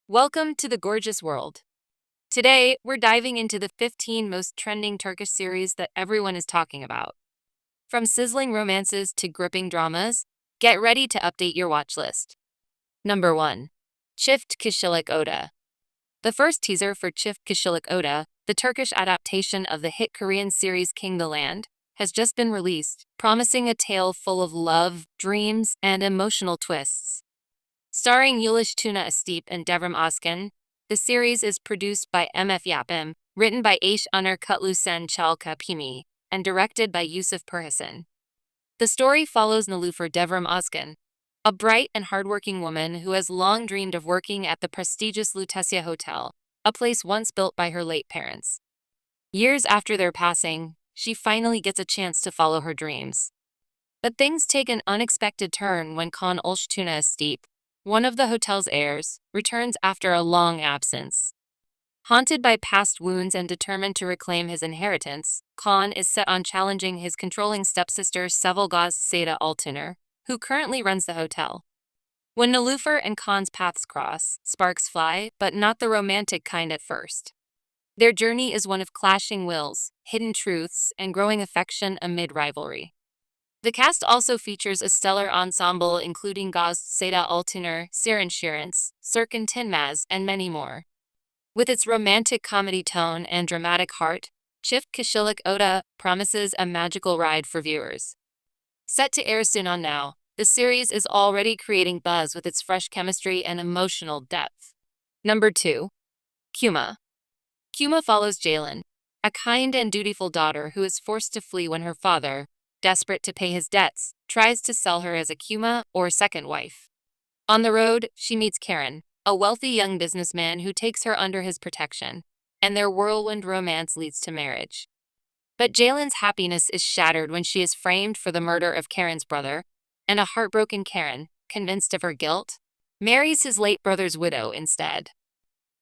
Welcome to the gorgeous world. Today, we're diving into the 15 most trending Turkish series that everyone is talking about. From sizzling romances to gripping dramas, get ready to update your watch list. Number 1. ChifKishilik Oda. The first teaser for ChifKishilik Oda, the Turkish adaptation of the hit Korean series King the Land, has just been released, promising a tale full of love, dreams, and emotional twists. Starring Yulish Tuna Astip and Devrim Özkan, the series is produced by MF Yapım, written by Aish Uner Kutlusen Chalka Pimi, and directed by Yusuf Perhasan. The story follows Nilüfer Devrim Özkan, a bright and hardworking woman who has long dreamed of working at the prestigious Lutetia Hotel, a place once built by her late parents. Years after their passing, she finally gets a chance to follow her dreams. But things take an unexpected turn when Kaan Tuna Astip, one of the hotel's heirs, returns after a long absence. Haunted by past wounds and determined to reclaim his inheritance, Kaan is set on challenging his controlling stepsister Sevilgaz Seda Altuner, who currently runs the hotel. When Nilüfer and Kaan's paths cross, sparks fly, but not the romantic kind at first. Their journey is one of clashing wills, hidden truths, and growing affection amid rivalry. The cast also features a stellar ensemble including Gaz Seda Altuner, Siren Şirins, Serkan Tinmaz, and many more. With its romantic comedy tone and dramatic heart, ChifKishilik Oda promises a magical ride for viewers. Set to air soon on Now, the series is already creating buzz with its fresh chemistry and emotional depth. Number 2. Cuma. Cuma follows Jalen, a kind and dutiful daughter who is forced to flee when her father, desperate to pay his debts, tries to sell her as a Cuma or second wife. On the road, she meets Karen, a wealthy young businessman who takes her under his protection, and their whirlwind romance leads to marriage. But Jalen's happiness is shattered when she is framed for the murder of Karen's brother, and a heartbroken Karen, convinced of her guilt, marries his late brother's widow instead.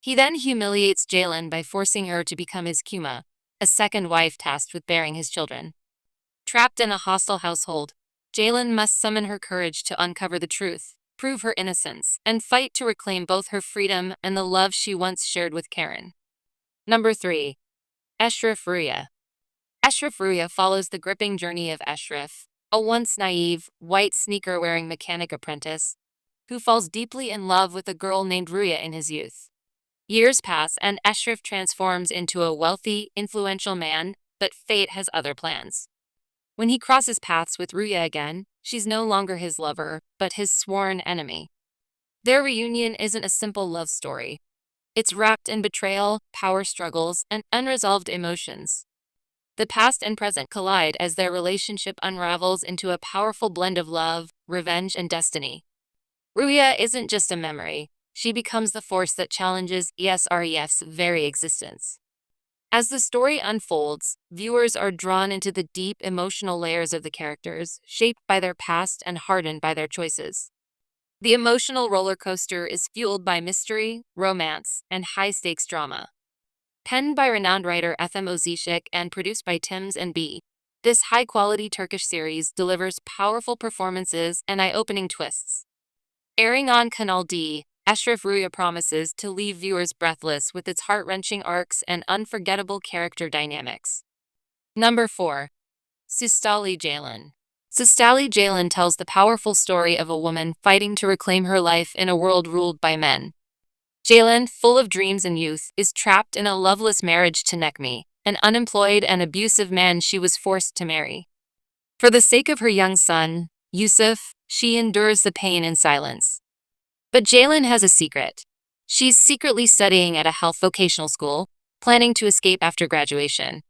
He then humiliates Jalen by forcing her to become his Cuma, a second wife tasked with bearing his children. Trapped in a hostile household, Jalen must summon her courage to uncover the truth, prove her innocence, and fight to reclaim both her freedom and the love she once shared with Karen. Number 3. Ashri Ruya. Ashri Ruya follows the gripping journey of Ashraf, a once naive, white sneaker-wearing mechanic apprentice, who falls deeply in love with a girl named Ruya in his youth. Years pass and Ashraf transforms into a wealthy, influential man, but fate has other plans. When he crosses paths with Ruya again, she's no longer his lover, but his sworn enemy. Their reunion isn't a simple love story. It's wrapped in betrayal, power struggles, and unresolved emotions. The past and present collide as their relationship unravels into a powerful blend of love, revenge, and destiny. Ruya isn't just a memory. She becomes the force that challenges ESREF's very existence. As the story unfolds, viewers are drawn into the deep emotional layers of the characters, shaped by their past and hardened by their choices. The emotional roller coaster is fueled by mystery, romance, and high-stakes drama. Penned by renowned writer Ethem Ozishik and produced by Tims and B, this high-quality Turkish series delivers powerful performances and eye-opening twists. Airing on Kanal D, Ashri Ruya promises to leave viewers breathless with its heart-wrenching arcs and unforgettable character dynamics. Number 4. Sistali Jalen. Sistali Jalen tells the powerful story of a woman fighting to reclaim her life in a world ruled by men. Jalen, full of dreams and youth, is trapped in a loveless marriage to Nekmi, an unemployed and abusive man she was forced to marry. For the sake of her young son, Yusuf, she endures the pain in silence. But Jalen has a secret. She's secretly studying at a health vocational school, planning to escape after graduation.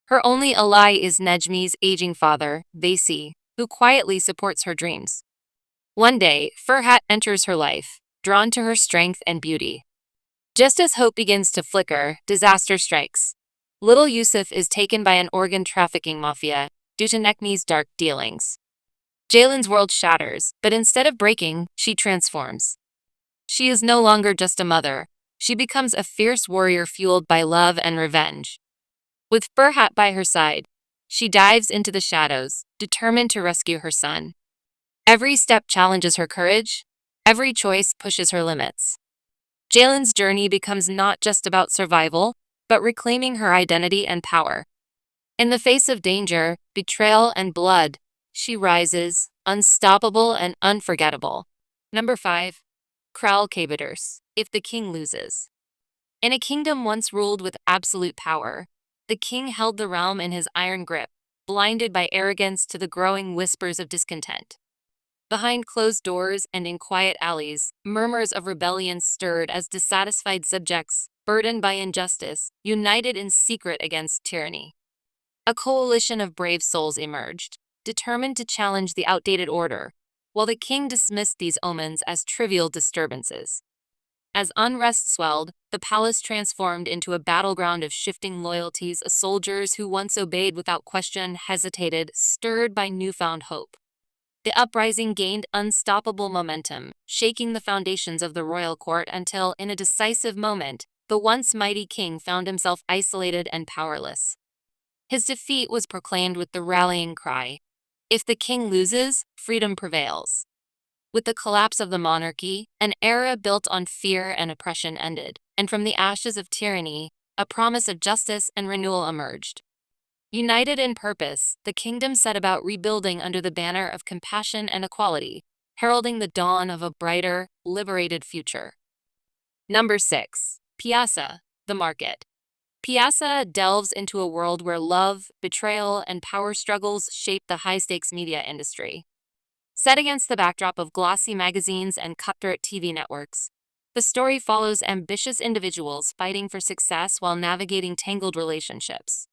Her only ally is Nejmi's aging father, Veysi, who quietly supports her dreams. One day, Ferhat enters her life, drawn to her strength and beauty. Just as hope begins to flicker, disaster strikes. Little Yusuf is taken by an organ trafficking mafia due to Nekmi's dark dealings. Jalen's world shatters, but instead of breaking, she transforms. She is no longer just a mother. She becomes a fierce warrior fueled by love and revenge. With Ferhat by her side, she dives into the shadows, determined to rescue her son. Every step challenges her courage. Every choice pushes her limits. Jalen's journey becomes not just about survival, but reclaiming her identity and power. In the face of danger, betrayal, and blood, she rises, unstoppable and unforgettable. Number 5. Kral Kaybeders, if the king loses. In a kingdom once ruled with absolute power, the king held the realm in his iron grip, blinded by arrogance to the growing whispers of discontent. Behind closed doors and in quiet alleys, murmurs of rebellion stirred as dissatisfied subjects, burdened by injustice, united in secret against tyranny. A coalition of brave souls emerged, determined to challenge the outdated order, while the king dismissed these omens as trivial disturbances. As unrest swelled, the palace transformed into a battleground of shifting loyalties. Soldiers who once obeyed without question hesitated, stirred by newfound hope. The uprising gained unstoppable momentum, shaking the foundations of the royal court until, in a decisive moment, the once mighty king found himself isolated and powerless. His defeat was proclaimed with the rallying cry, "If the king loses, freedom prevails." With the collapse of the monarchy, an era built on fear and oppression ended, and from the ashes of tyranny, a promise of justice and renewal emerged. United in purpose, the kingdom set about rebuilding under the banner of compassion and equality, heralding the dawn of a brighter, liberated future. Number 6. Piasa, the market. Piasa delves into a world where love, betrayal, and power struggles shape the high-stakes media industry. Set against the backdrop of glossy magazines and cutthroat TV networks, the story follows ambitious individuals fighting for success while navigating tangled relationships.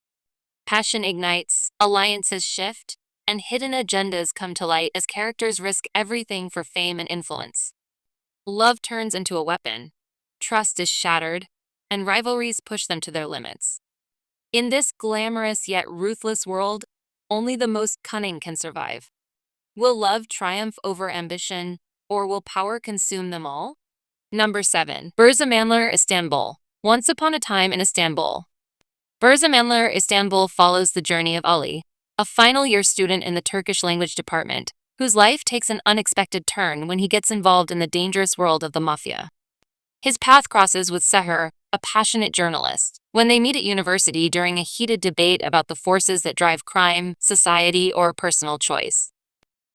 Passion ignites, alliances shift, and hidden agendas come to light as characters risk everything for fame and influence. Love turns into a weapon, trust is shattered, and rivalries push them to their limits. In this glamorous yet ruthless world, only the most cunning can survive. Will love triumph over ambition, or will power consume them all? Number 7. Berzamanlar, Istanbul. Once upon a time in Istanbul. Berzamanlar, Istanbul follows the journey of Ali, a final-year student in the Turkish language department, whose life takes an unexpected turn when he gets involved in the dangerous world of the mafia. His path crosses with Seher, a passionate journalist, when they meet at university during a heated debate about the forces that drive crime, society, or personal choice.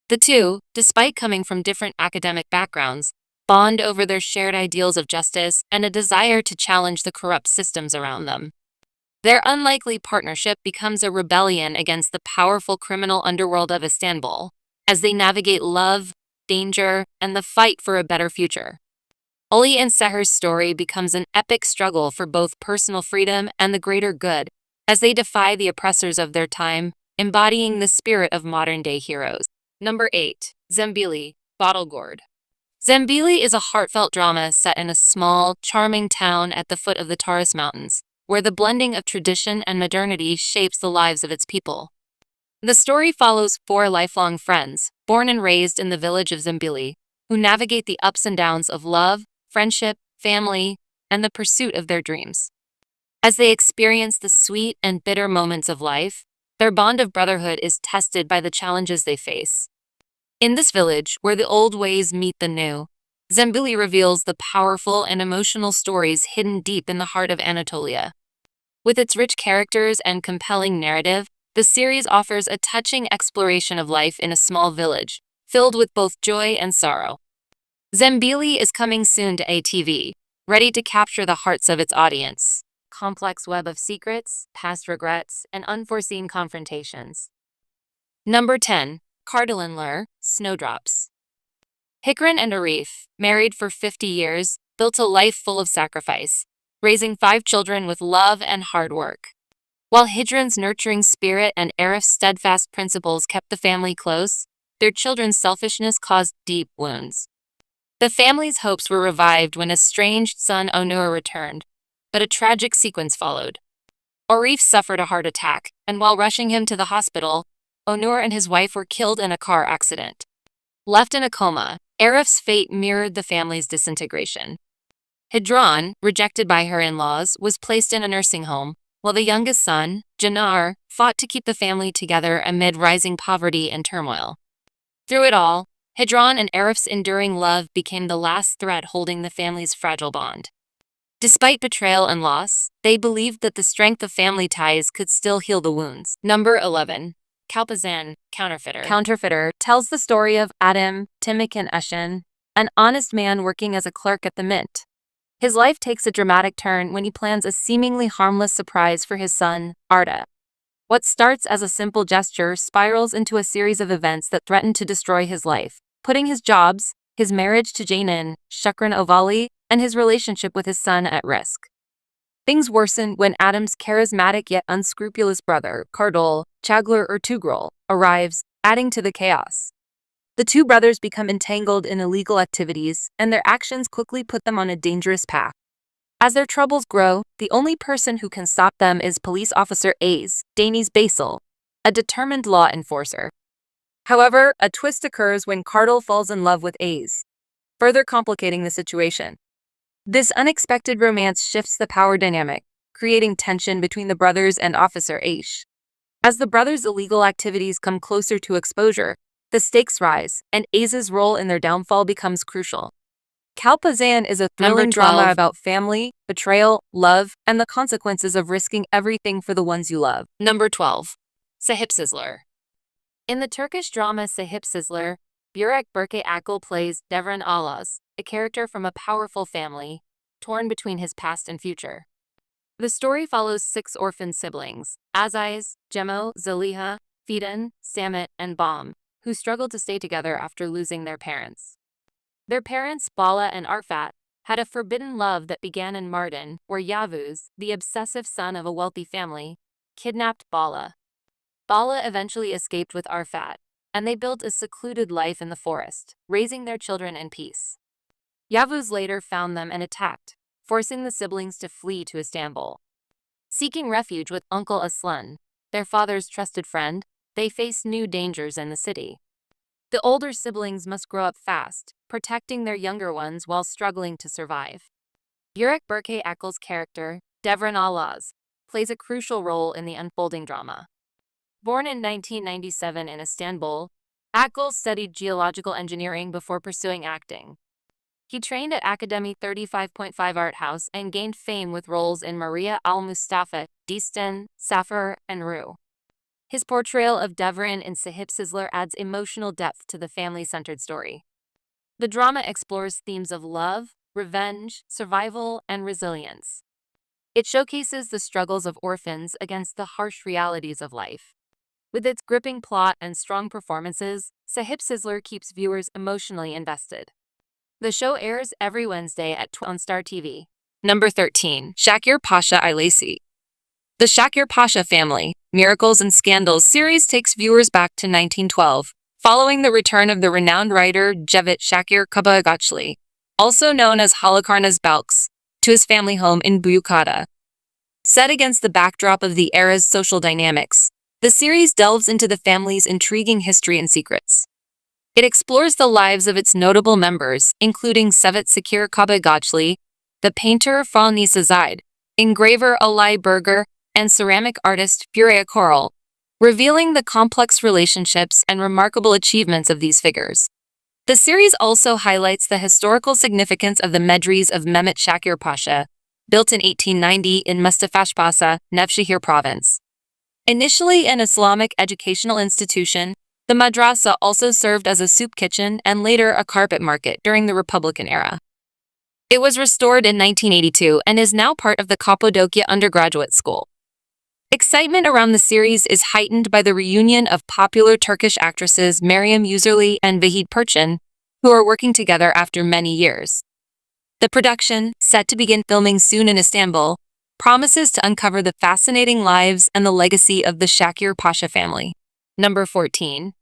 The two, despite coming from different academic backgrounds, bond over their shared ideals of justice and a desire to challenge the corrupt systems around them. Their unlikely partnership becomes a rebellion against the powerful criminal underworld of Istanbul, as they navigate love, danger, and the fight for a better future. Ali and Seher's story becomes an epic struggle for both personal freedom and the greater good, as they defy the oppressors of their time, embodying the spirit of modern-day heroes. Number 8. Zambili, Bottle Gourd. Zambili is a heartfelt drama set in a small, charming town at the foot of the Taurus Mountains, where the blending of tradition and modernity shapes the lives of its people. The story follows 4 lifelong friends, born and raised in the village of Zambili, who navigate the ups and downs of love, friendship, family, and the pursuit of their dreams. As they experience the sweet and bitter moments of life, their bond of brotherhood is tested by the challenges they face. In this village, where the old ways meet the new, Zambili reveals the powerful and emotional stories hidden deep in the heart of Anatolia. With its rich characters and compelling narrative, the series offers a touching exploration of life in a small village, filled with both joy and sorrow. Zambili is coming soon to ATV, ready to capture the hearts of its audience. Complex web of secrets, past regrets, and unforeseen confrontations. Number 10. Cardellin, Snowdrops. Hikran and Arif, married for 50 years, built a life full of sacrifice, raising 5 children with love and hard work. While Hijran's nurturing spirit and Arif's steadfast principles kept the family close, their children's selfishness caused deep wounds. The family's hopes were revived when estranged son Onur returned, but a tragic sequence followed. Arif suffered a heart attack, and while rushing him to the hospital, Onur and his wife were killed in a car accident. Left in a coma, Arif's fate mirrored the family's disintegration. Hijran, rejected by her in-laws, was placed in a nursing home, while the youngest son, Janar, fought to keep the family together amid rising poverty and turmoil. Through it all, Hidran and Arif's enduring love became the last thread holding the family's fragile bond. Despite betrayal and loss, they believed that the strength of family ties could still heal the wounds. Number 11. Kalpazan, Counterfeiter. Counterfeiter tells the story of Adam Timikin Eshin, an honest man working as a clerk at the mint. His life takes a dramatic turn when he plans a seemingly harmless surprise for his son, Arda. What starts as a simple gesture spirals into a series of events that threaten to destroy his life, putting his jobs, his marriage to Jainin, Shukran Ovali, and his relationship with his son at risk. Things worsen when Adam's charismatic yet unscrupulous brother, Cardellin, Chaglar or Tugrul, arrives, adding to the chaos. The two brothers become entangled in illegal activities, and their actions quickly put them on a dangerous path. As their troubles grow, the only person who can stop them is police officer Aze, Dani's Basil, a determined law enforcer. However, a twist occurs when Cardellin falls in love with Aze, further complicating the situation. This unexpected romance shifts the power dynamic, creating tension between the brothers and Officer Aish. As the brothers' illegal activities come closer to exposure, the stakes rise, and Aze's role in their downfall becomes crucial. Kalpazan is a thrilling drama about family, betrayal, love, and the consequences of risking everything for the ones you love. Number 12. Sahibisler. In the Turkish drama Sahibisler, Burak Berke Akil plays Devran Alaz, a character from a powerful family, torn between his past and future. The story follows 6 orphan siblings, Aziz, Cemo, Zaliha, Fidan, Samet, and Bam, who struggle to stay together after losing their parents. Their parents, Bala and Arfat, had a forbidden love that began in Mardin, where Yavuz, the obsessive son of a wealthy family, kidnapped Bala. Bala eventually escaped with Arfat, and they built a secluded life in the forest, raising their children in peace. Yavuz later found them and attacked, forcing the siblings to flee to Istanbul. Seeking refuge with Uncle Aslan, their father's trusted friend, they face new dangers in the city. The older siblings must grow up fast, protecting their younger ones while struggling to survive. Burak Berke Akil's character, Devran Alaz, plays a crucial role in the unfolding drama. Born in 1997 in Istanbul, Akil studied geological engineering before pursuing acting. He trained at Academy 35.5 Art House and gained fame with roles in Maria Al-Mustafa, Destan, Safar, and Ru. His portrayal of Devran in Sahibisler adds emotional depth to the family-centered story. The drama explores themes of love, revenge, survival, and resilience. It showcases the struggles of orphans against the harsh realities of life. With its gripping plot and strong performances, Sahibisler keeps viewers emotionally invested. The show airs every Wednesday at 12 on Star TV. Number 13. Shakir Pasha Ailesi. The Shakir Pasha Family, Miracles and Scandals series takes viewers back to 1912, following the return of the renowned writer Cevdet Shakir Kabagachli, also known as Halikarnaz Balks, to his family home in Buyukada. Set against the backdrop of the era's social dynamics, the series delves into the family's intriguing history and secrets. It explores the lives of its notable members, including Cevdet Shakir Kabagachli, the painter Fani Zaid, engraver Alay Berger, and ceramic artist Furia Coral, revealing the complex relationships and remarkable achievements of these figures. The series also highlights the historical significance of the Medrese of Mehmet Shakir Pasha, built in 1890 in Mustafashpasa, Nevşehir province. Initially an Islamic educational institution, the madrasa also served as a soup kitchen and later a carpet market during the Republican era. It was restored in 1982 and is now part of the Cappadocia Undergraduate School. Excitement around the series is heightened by the reunion of popular Turkish actresses Meryem Uzerli and Vahid Perçin, who are working together after many years. The production, set to begin filming soon in Istanbul, promises to uncover the fascinating lives and the legacy of the Shakir Pasha family. Number 14.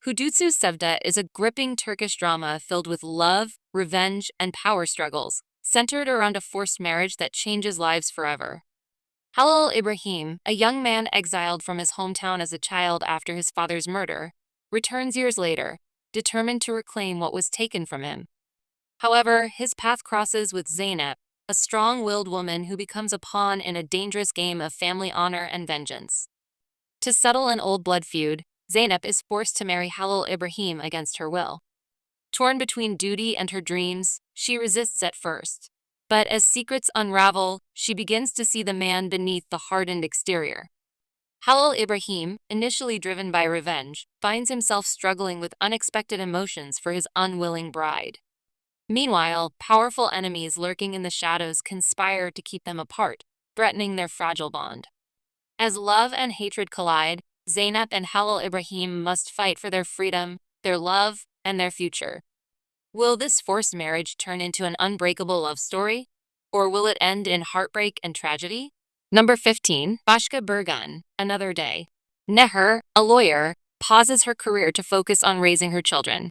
Hudat Sevda is a gripping Turkish drama filled with love, revenge, and power struggles, centered around a forced marriage that changes lives forever. Halil Ibrahim, a young man exiled from his hometown as a child after his father's murder, returns years later, determined to reclaim what was taken from him. However, his path crosses with Zeynep, a strong-willed woman who becomes a pawn in a dangerous game of family honor and vengeance. To settle an old blood feud, Zeynep is forced to marry Halil Ibrahim against her will. Torn between duty and her dreams, she resists at first. But as secrets unravel, she begins to see the man beneath the hardened exterior. Halil Ibrahim, initially driven by revenge, finds himself struggling with unexpected emotions for his unwilling bride. Meanwhile, powerful enemies lurking in the shadows conspire to keep them apart, threatening their fragile bond. As love and hatred collide, Zeynep and Halil Ibrahim must fight for their freedom, their love, and their future. Will this forced marriage turn into an unbreakable love story? Or will it end in heartbreak and tragedy? Number 15. Bashka Burgun, Another Day. Neher, a lawyer, pauses her career to focus on raising her children.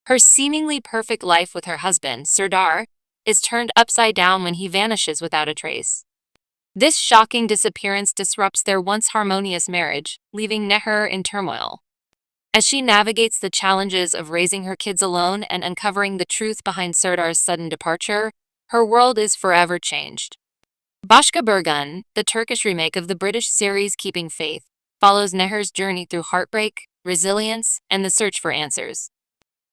Her seemingly perfect life with her husband, Serdar, is turned upside down when he vanishes without a trace. This shocking disappearance disrupts their once harmonious marriage, leaving Neher in turmoil. As she navigates the challenges of raising her kids alone and uncovering the truth behind Serdar's sudden departure, her world is forever changed. Bashka Burgun, the Turkish remake of the British series Keeping Faith, follows Neher's journey through heartbreak, resilience, and the search for answers.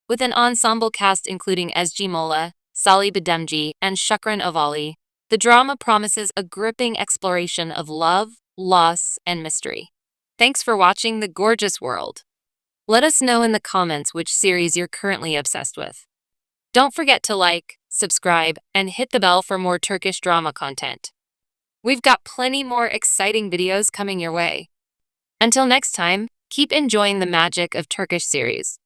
With an ensemble cast including Ezgi Mola, Salih Bademci, and Shukran Ovali, the drama promises a gripping exploration of love, loss, and mystery. Thanks for watching The Gorgeous World. Let us know in the comments which series you're currently obsessed with. Don't forget to like, subscribe, and hit the bell for more Turkish drama content. We've got plenty more exciting videos coming your way. Until next time, keep enjoying the magic of Turkish series.